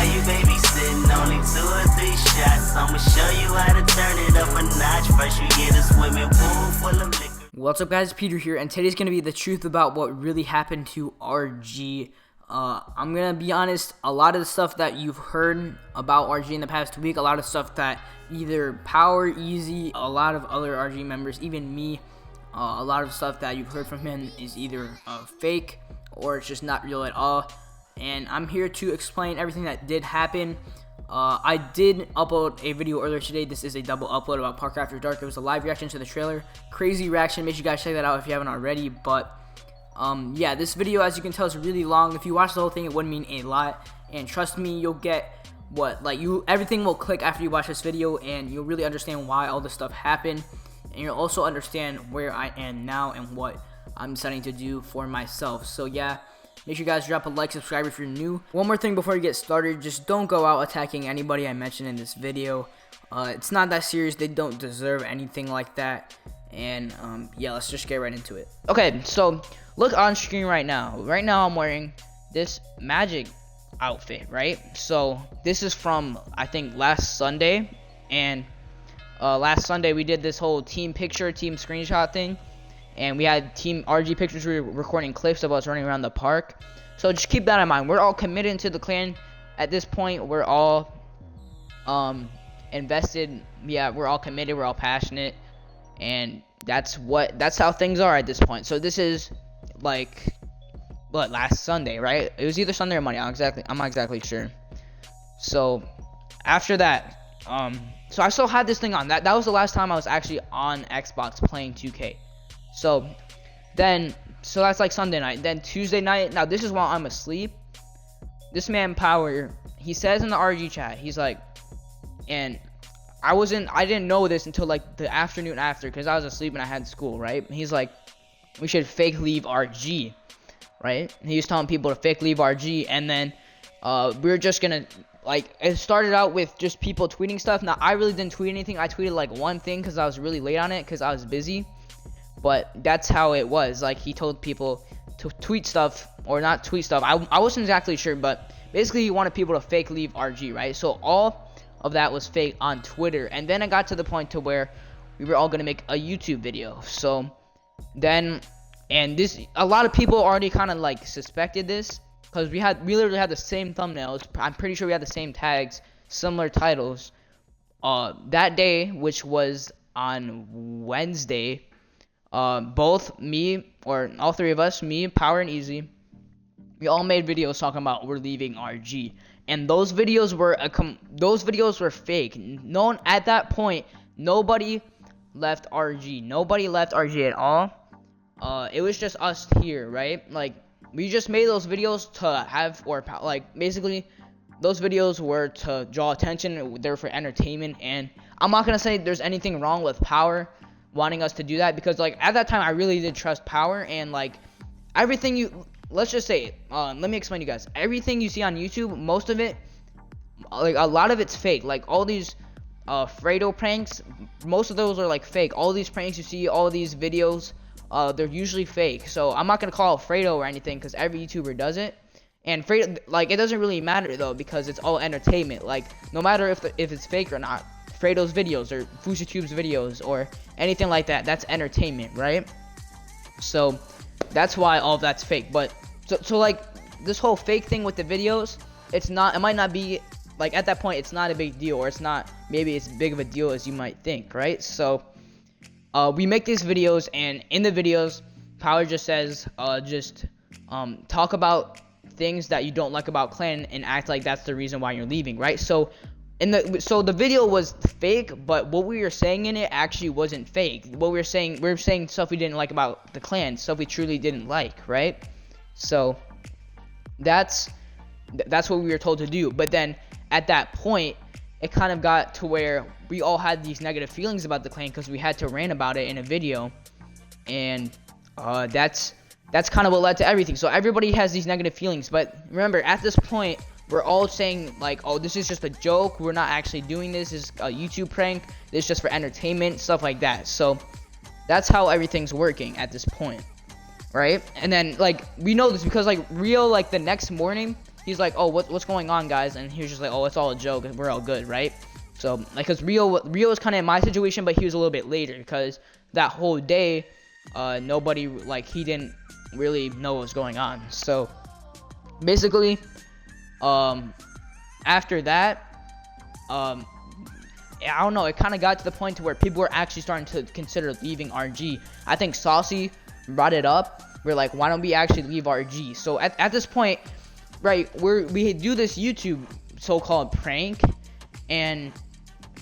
Why you babysitting? Only 2 or 3 shots. I'ma show you how to turn it up a notch. First you get a swimming pool full of liquor. What's up, guys? Peter here, and today's gonna be the truth about what really happened to RG. I'm gonna be honest, a lot of the stuff that you've heard about RG in the past week, a lot of stuff that either Power, Easy, a lot of other RG members, even me, a lot of stuff that you've heard from him is either fake or it's just not real at all. And I'm here to explain everything that did happen. I did upload a video earlier today. This is a double upload about Park After Dark. It was a live reaction to the trailer. Crazy reaction. Make sure you guys check that out if you haven't already. But yeah, this video, as you can tell, is really long. If you watch the whole thing, it wouldn't mean a lot. And trust me, you'll get everything will click after you watch this video, and you'll really understand why all this stuff happened. And you'll also understand where I am now and what I'm deciding to do for myself. So yeah, make sure you guys drop a like, subscribe if you're new. One more thing before we get started, just don't go out attacking anybody I mentioned in this video. It's not that serious. They don't deserve anything like that. And yeah, let's just get right into it. Okay, so look on screen right now. Right now I'm wearing this Magic outfit, right? So this is from, I think, last Sunday. And last Sunday we did this whole team picture, team screenshot thing. And we had team RG pictures. We were recording clips of us running around the park. So just keep that in mind. We're all committed to the clan at this point. We're all invested. Yeah, we're all committed. We're all passionate. And that's how things are at this point. So this is like what, last Sunday, right? It was either Sunday or Monday. I'm not exactly sure. So after that, so I still had this thing on. That was the last time I was actually on Xbox playing 2K. So that's like Sunday night. Then Tuesday night, now this is while I'm asleep. This man Power, he says in the RG chat, he's like, and I didn't know this until like the afternoon after, because I was asleep and I had school, right? He's like, we should fake leave RG, right? And he was telling people to fake leave RG, and then we were just gonna, like, it started out with just people tweeting stuff. Now I really didn't tweet anything. I tweeted like one thing because I was really late on it because I was busy. But that's how it was. Like, he told people to tweet stuff or not tweet stuff. I wasn't exactly sure, but basically he wanted people to fake leave RG, right? So all of that was fake on Twitter. And then it got to the point to where we were all gonna make a YouTube video. So then, and this, a lot of people already kind of like suspected this because we literally had the same thumbnails. I'm pretty sure we had the same tags, similar titles. That day, which was on Wednesday. Both me, or all three of us, me, Power, and Easy, we all made videos talking about we're leaving RG, and those videos were fake. No, at that point, nobody left RG. Nobody left RG at all. It was just us here, right? Like, we just made those videos to have, or like, basically, those videos were to draw attention. They're for entertainment, and I'm not gonna say there's anything wrong with Power wanting us to do that, because like at that time I really did trust Power, and like everything let's just say, let me explain to you guys. Everything you see on YouTube, most of it, like a lot of it's fake. Like all these Fredo pranks, most of those are like fake. All these pranks you see, all these videos, they're usually fake. So I'm not gonna call it Fredo or anything because every YouTuber does it. And Fredo, like, it doesn't really matter though because it's all entertainment. Like, no matter if it's fake or not, Fredo's videos or FushiTube's videos or anything like that, that's entertainment, right? So that's why all of that's fake. But so like this whole fake thing with the videos, it might not be, like, at that point it's not a big deal, or it's not maybe as big of a deal as you might think, right? So we make these videos, and in the videos Power just says talk about things that you don't like about clan and act like that's the reason why you're leaving, right? So the video was fake, but what we were saying in it actually wasn't fake. What we were saying stuff we didn't like about the clan, stuff we truly didn't like, right? So that's what we were told to do. But then at that point, it kind of got to where we all had these negative feelings about the clan because we had to rant about it in a video, and that's kind of what led to everything. So everybody has these negative feelings, but remember, at this point, we're all saying like, oh, this is just a joke, we're not actually doing this, this is a YouTube prank, this is just for entertainment, stuff like that. So that's how everything's working at this point, right? And then, like, we know this because, like, Rio, like, the next morning, he's like, oh, what's going on, guys? And he was just like, oh, it's all a joke, we're all good, right? So like, cause Rio was kind of in my situation, but he was a little bit later because that whole day, nobody, like, he didn't really know what was going on. So basically, after that, I don't know, it kind of got to the point to where people were actually starting to consider leaving RG. I think Saucy brought it up. We're like, why don't we actually leave RG? So at this point, right, we do this YouTube so-called prank, and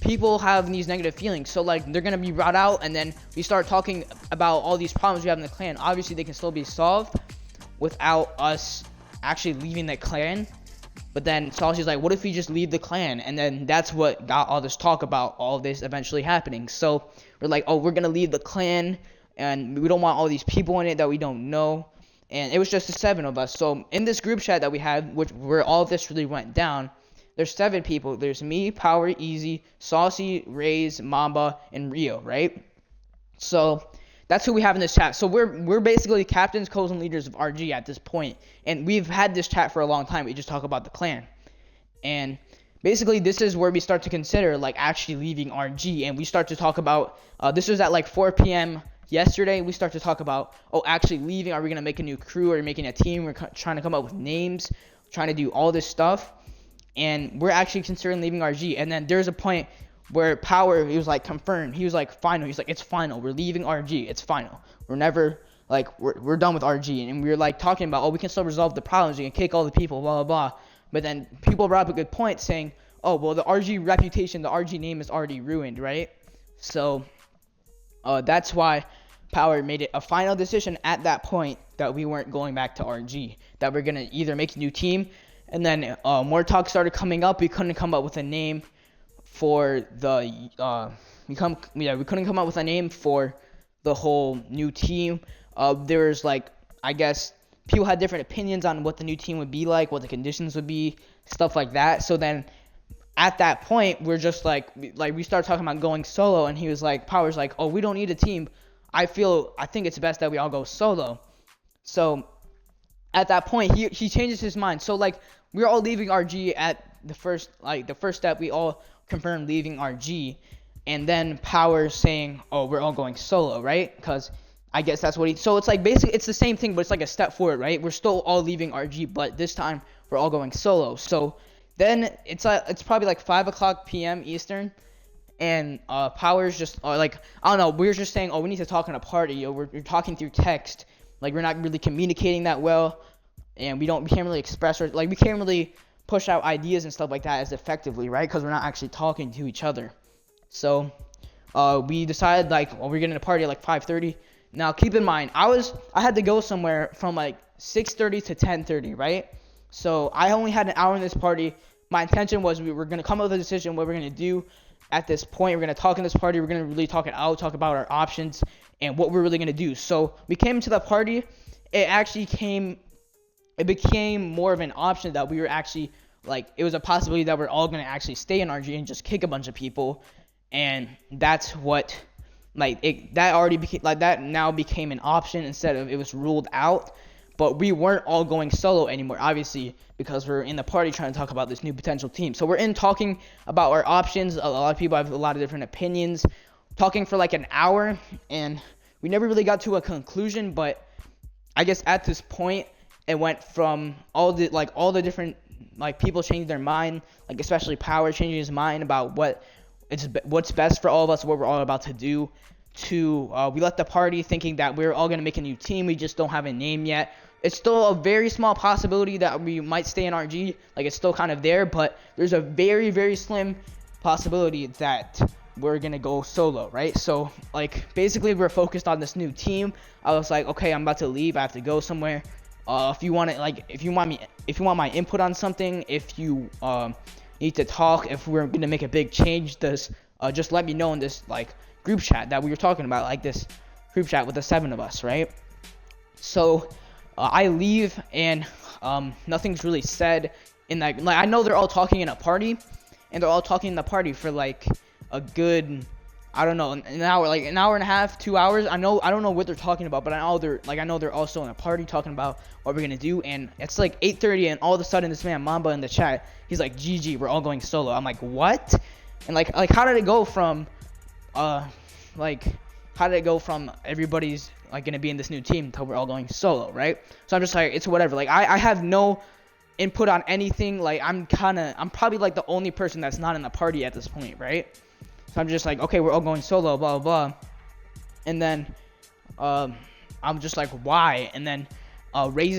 people have these negative feelings. So like, they're gonna be brought out, and then we start talking about all these problems we have in the clan. Obviously, they can still be solved without us actually leaving the clan. But then Saucy's like, what if we just leave the clan? And then that's what got all this talk about all of this eventually happening. So we're like, oh, we're gonna leave the clan, and we don't want all these people in it that we don't know. And it was just the 7 of us. So in this group chat that we had, where all of this really went down, there's 7 people. There's me, Power, Easy, Saucy, Raze, Mamba, and Rio, right? So that's who we have in this chat. So we're basically captains, co's, and leaders of RG at this point. And we've had this chat for a long time. We just talk about the clan. And basically, this is where we start to consider, like, actually leaving RG. And we start to talk about, this was at like 4 p.m. yesterday. We start to talk about, oh, actually leaving. Are we going to make a new crew? Are we making a team? We're trying to come up with names, trying to do all this stuff. And we're actually considering leaving RG. And then there's a point where Power, he was like, confirmed. He was like, final. He's like, it's final. We're leaving RG. It's final. We're never, like, we're done with RG. And we were like talking about, oh, we can still resolve the problems. We can kick all the people, blah, blah, blah. But then people brought up a good point saying, oh, well, the RG reputation, the RG name is already ruined, right? So that's why Power made it a final decision at that point that we weren't going back to RG, that we're going to either make a new team. And then more talk started coming up. We couldn't come up with a name for the we couldn't come up with a name for the whole new team. There was, like, I guess people had different opinions on what the new team would be like, what the conditions would be, stuff like that. So then at that point, we're just like we started talking about going solo, and he was like, Power's like, oh, we don't need a team. I think it's best that we all go solo. So at that point, he changes his mind. So like, we're all leaving RG at the first step. We all confirmed leaving RG, and then Power saying, oh, we're all going solo, right? Because I guess that's what so it's like, basically it's the same thing, but it's like a step forward, right? We're still all leaving RG, but this time we're all going solo. So then it's probably like 5 p.m. Eastern, and Power's just like, I don't know, we're just saying, oh, we need to talk in a party. We're talking through text, like, we're not really communicating that well, and we can't really express, or like, we can't really push out ideas and stuff like that as effectively, right? Because we're not actually talking to each other. So we decided, like, well, we're getting a party at like 5:30. Now keep in mind, I had to go somewhere from like 6:30 to 10:30, right? So I only had an hour in this party. My intention was we were gonna come up with a decision what we're gonna do at this point. We're gonna talk in this party. We're gonna really talk it out, talk about our options and what we're really gonna do. So we came to the party. It became more of an option that we were actually, like, it was a possibility that we're all going to actually stay in RG and just kick a bunch of people. And that's what, like, that now became an option instead of it was ruled out. But we weren't all going solo anymore, obviously, because we're in the party trying to talk about this new potential team. So we're in talking about our options. A lot of people have a lot of different opinions, talking for like an hour, and we never really got to a conclusion. But I guess at this point, it went from all the different, like, people changing their mind, like especially Power changing his mind about what's best for all of us, what we're all about to do, to we left the party thinking that we're all going to make a new team. We just don't have a name yet. It's still a very small possibility that we might stay in RG. Like, it's still kind of there, but there's a very, very slim possibility that we're going to go solo, right? So, like, basically we're focused on this new team. I was like, okay, I'm about to leave. I have to go somewhere. If you want my input on something, if you need to talk, if we're going to make a big change, just let me know in this, like, group chat that we were talking about, like this group chat with the 7 of us, right? So I leave, and nothing's really said in that. Like, I know they're all talking in a party, and they're all talking in the party for like a good I don't know, an hour, like an hour and a half, 2 hours. I don't know what they're talking about, but I know they're also in a party talking about what we're gonna do, and it's like 8:30, and all of a sudden this man Mamba in the chat, he's like, GG, we're all going solo. I'm like, what? And like how did it go from, like, how did it go from everybody's like gonna be in this new team to we're all going solo, right? So I'm just like, it's whatever. Like I have no input on anything. Like I'm probably like the only person that's not in the party at this point, right? So I'm just like, okay, we're all going solo, blah, blah, blah. And then I'm just like, why? And then Ray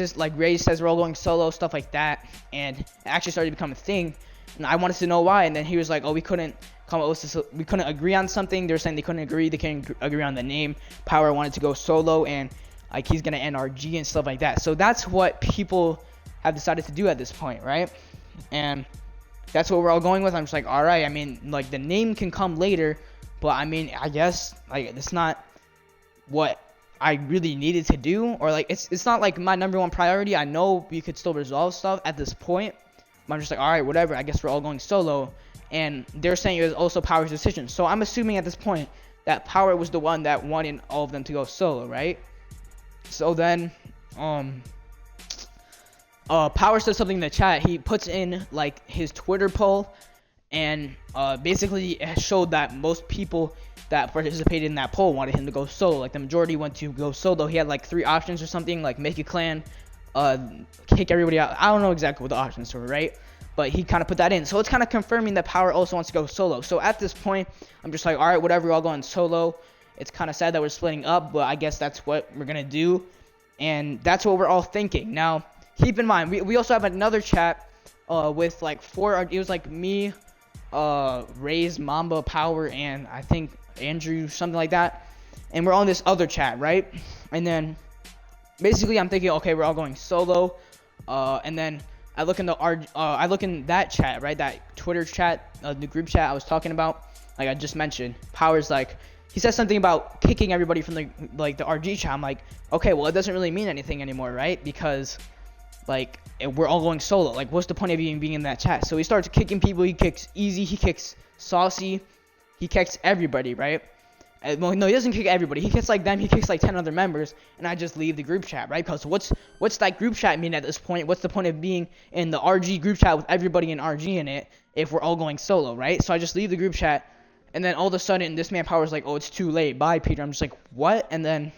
says we're all going solo, stuff like that. And it actually started to become a thing. And I wanted to know why. And then he was like, oh, we couldn't agree on something. They were saying they couldn't agree on the name. Power wanted to go solo, and like he's going to end RG and stuff like that. So that's what people have decided to do at this point, right? And that's what we're all going with. I'm just like, all right. I mean, like the name can come later, but I mean, I guess like it's not what I really needed to do, or like it's not like my number one priority. I know we could still resolve stuff at this point, but I'm just like, all right, whatever. I guess we're all going solo, and they're saying it was also Power's decision. So I'm assuming at this point that Power was the one that wanted all of them to go solo, right? So then, Power says something in the chat. He puts in like his Twitter poll, and basically it showed that most people that participated in that poll wanted him to go solo. Like the majority went to go solo. He had like 3 options or something, like make a clan, kick everybody out. I don't know exactly what the options were, right? But he kind of put that in. So it's kind of confirming that Power also wants to go solo. So at this point, I'm just like, all right, whatever, we're all going solo. It's kind of sad that we're splitting up, but I guess that's what we're going to do. And that's what we're all thinking. Now, keep in mind, we also have another chat with like 4, it was like me, Ray's, Mamba, Power, and I think Andrew, something like that. And we're on this other chat, right? And then basically I'm thinking, okay, we're all going solo. And then I look in that chat, right? That Twitter chat, the group chat I was talking about, like I just mentioned. Power's like, he says something about kicking everybody from the RG chat. I'm like, okay, well it doesn't really mean anything anymore, right? Because like we're all going solo. Like what's the point of even being in that chat? So he starts kicking people. He kicks Easy. He kicks Saucy. He kicks everybody, right? Well, no, he doesn't kick everybody. He kicks like them. He kicks like 10 other members, and I just leave the group chat, right? Because what's that group chat mean at this point? What's the point of being in the RG group chat with everybody in RG in it if we're all going solo, right? So I just leave the group chat, and then all of a sudden this man Power's like, oh, it's too late. Bye, Peter. I'm just like, what? And then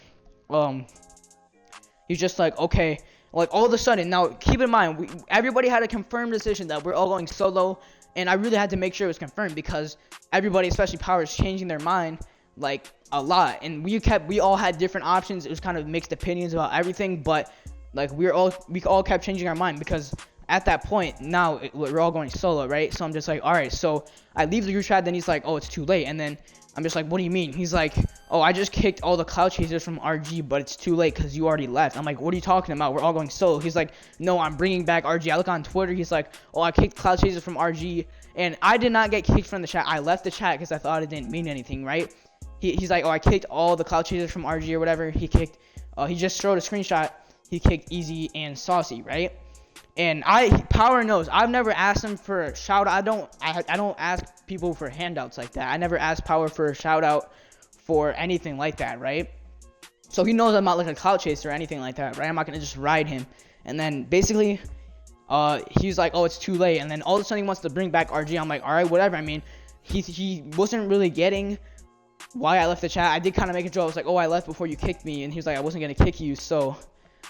he's just like, okay. Like all of a sudden, now keep in mind, everybody had a confirmed decision that we're all going solo, and I really had to make sure it was confirmed because everybody, especially Power, is changing their mind like a lot, and we all had different options. It was kind of mixed opinions about everything, but like we all kept changing our mind because at that point now we're all going solo, right? So I'm just like, all right. So I leave the group chat, then he's like, oh, it's too late, and then I'm just like, what do you mean? He's like, oh, I just kicked all the cloud chasers from RG, but it's too late because you already left. I'm like, what are you talking about? We're all going solo. He's like, no, I'm bringing back RG. I look on Twitter. He's like, oh, I kicked cloud chasers from RG, and I did not get kicked from the chat. I left the chat because I thought it didn't mean anything, right? He's like, oh, I kicked all the cloud chasers from RG or whatever. He just showed a screenshot. He kicked Easy and Saucy, right? And Power knows. I've never asked him for a shout out. I don't ask people for handouts like that. I never asked Power for a shout out for anything like that, right? So he knows I'm not like a cloud chaser or anything like that, right? I'm not gonna just ride him. And then basically, he's like, oh, it's too late. And then all of a sudden he wants to bring back RG. I'm like, all right, whatever. I mean, he wasn't really getting why I left the chat. I did kind of make a joke. I was like, oh, I left before you kicked me, and he was like, I wasn't gonna kick you. So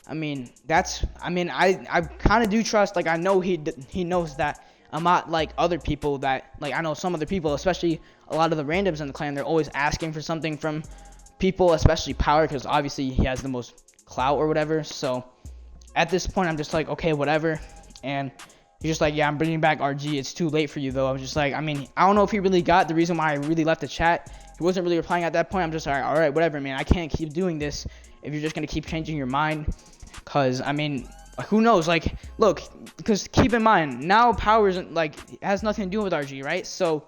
I mean, I kind of do trust, like I know he knows that I'm not like other people that, like I know some other people, especially a lot of the randoms in the clan, they're always asking for something from people, especially Power, because obviously he has the most clout or whatever. So at this point I'm just like, okay, whatever. And he's just like, yeah, I'm bringing back RG. It's too late for you though. I was just like, I mean, I don't know if he really got the reason why I really left the chat. He wasn't really replying at that point. I'm just like, all right, whatever, man. I can't keep doing this if you're just gonna keep changing your mind. Cause I mean, who knows? Like, look, because keep in mind now, Power isn't like has nothing to do with RG, right? So,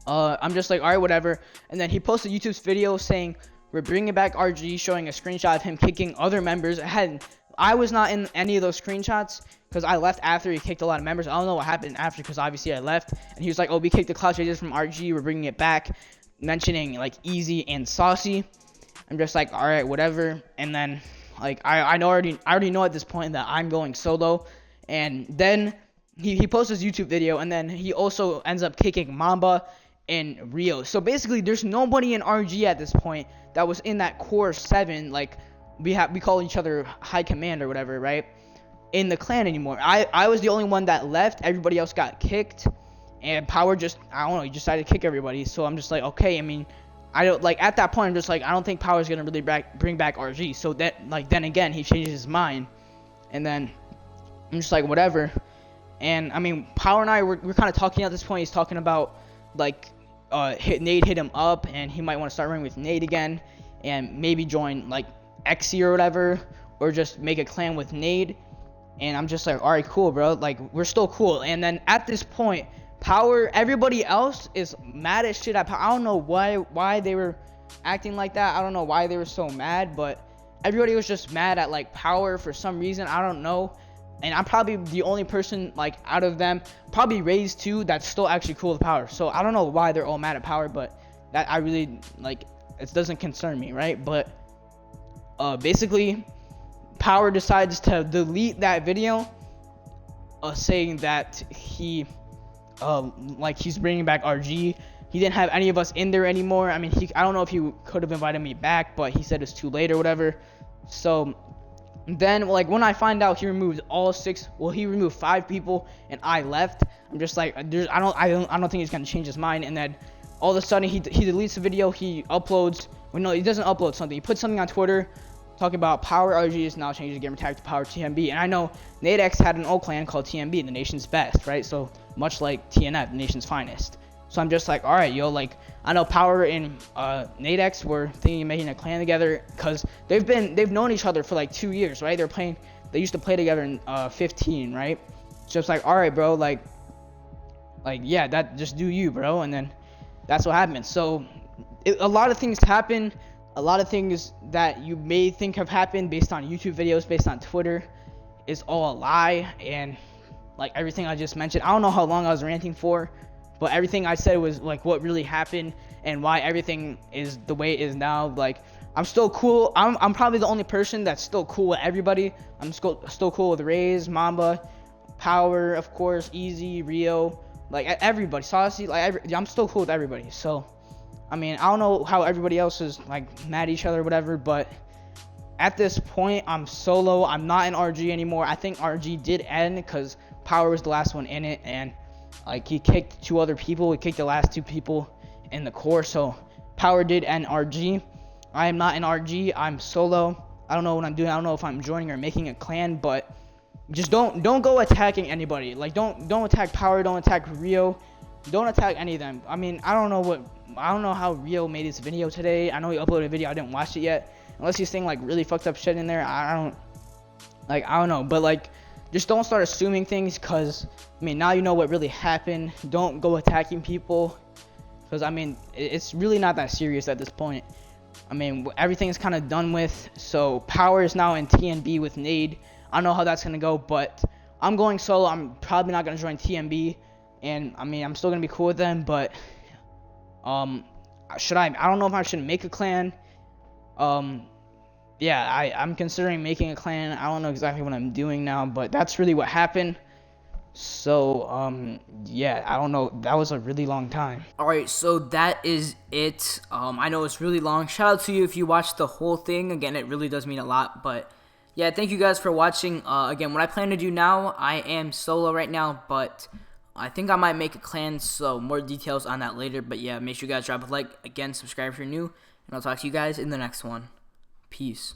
I'm just like, all right, whatever. And then he posted YouTube's video saying we're bringing back RG, showing a screenshot of him kicking other members. I was not in any of those screenshots because I left after he kicked a lot of members. I don't know what happened after because obviously I left. And he was like, oh, we kicked the cloud chasers from RG. We're bringing it back. mentioning like Easy and Saucy. I'm just like, all right, whatever. And then like I already know at this point that I'm going solo. And then he posts his YouTube video, and then he also ends up kicking Mamba and Rio. So basically, there's nobody in RG at this point that was in that core 7. Like we call each other high command or whatever, right? In the clan anymore. I was the only one that left. Everybody else got kicked, and Power just, I don't know, he decided to kick everybody. So I'm just like, okay, I mean, I don't, like, at that point I'm just like, I don't think Power's gonna really bring back RG. So that, like, then again he changes his mind, and then I'm just like, whatever. And I mean, Power and I we're kind of talking at this point. He's talking about like Nade hit him up, and he might want to start running with Nade again, and maybe join like XC or whatever, or just make a clan with Nade. And I'm just like, all right, cool, bro. Like, we're still cool. And then at this point, Power, everybody else is mad as shit at Power. I don't know why they were acting like that. I don't know why they were so mad, but everybody was just mad at like Power for some reason. I don't know. And I'm probably the only person like out of them, probably Raze too, that's still actually cool with Power. So I don't know why they're all mad at Power, but that I really like, it doesn't concern me, right? But basically, Power decides to delete that video, saying that he, like, he's bringing back RG. He didn't have any of us in there anymore. I mean, I don't know if he could have invited me back, but he said it's too late or whatever. So then, like, when I find out he removed all 6, well, he removed 5 people and I left. I'm just like, I don't think he's gonna change his mind. And then all of a sudden he deletes the video. He uploads. Well, no, he doesn't upload something. He puts something on Twitter, talking about Power RG is now changing the gamer tag to Power TMB. And I know Nadex had an old clan called TMB, the nation's best, right? So much like TNF, the nation's finest. So I'm just like, all right, yo, like, I know Power and Nadex were thinking of making a clan together, because they've known each other for like 2 years, right? They used to play together in 15, right? So it's like, all right, bro, like yeah, that, just do you, bro. And then that's what happened. So a lot of things happen. A lot of things that you may think have happened based on YouTube videos, based on Twitter, is all a lie. And like everything I just mentioned, I don't know how long I was ranting for, but everything I said was like what really happened and why everything is the way it is now. Like, I'm still cool. I'm probably the only person that's still cool with everybody. I'm still cool with Raze, Mamba, Power, of course, Easy, Rio, like everybody, Saucy. Like I'm still cool with everybody. So I mean, I don't know how everybody else is like mad at each other or whatever, but at this point, I'm solo. I'm not in RG anymore. I think RG did end because Power was the last one in it, and like he kicked 2 other people. He kicked the last 2 people in the core, so Power did end RG. I am not in RG. I'm solo. I don't know what I'm doing. I don't know if I'm joining or making a clan, but just don't go attacking anybody. Like don't attack Power. Don't attack Rio. Don't attack any of them. I mean, I don't know how Rio made his video today. I know he uploaded a video. I didn't watch it yet. Unless he's saying like really fucked up shit in there. I don't know. But like, just don't start assuming things, because I mean, now you know what really happened. Don't go attacking people, because I mean, it's really not that serious at this point. I mean, everything is kind of done with. So Power is now in TNB with Nade. I don't know how that's gonna go, but I'm going solo. I'm probably not gonna join TNB, and I mean, I'm still gonna be cool with them, but I don't know if I should make a clan. Yeah, I'm considering making a clan. I don't know exactly what I'm doing now, but that's really what happened. So yeah, I don't know, that was a really long time. Alright, so that is it. I know it's really long. Shout out to you if you watched the whole thing. Again, it really does mean a lot. But yeah, thank you guys for watching. Again, what I plan to do now, I am solo right now, but I think I might make a clan, so more details on that later. But yeah, make sure you guys drop a like. Again, subscribe if you're new, and I'll talk to you guys in the next one. Peace.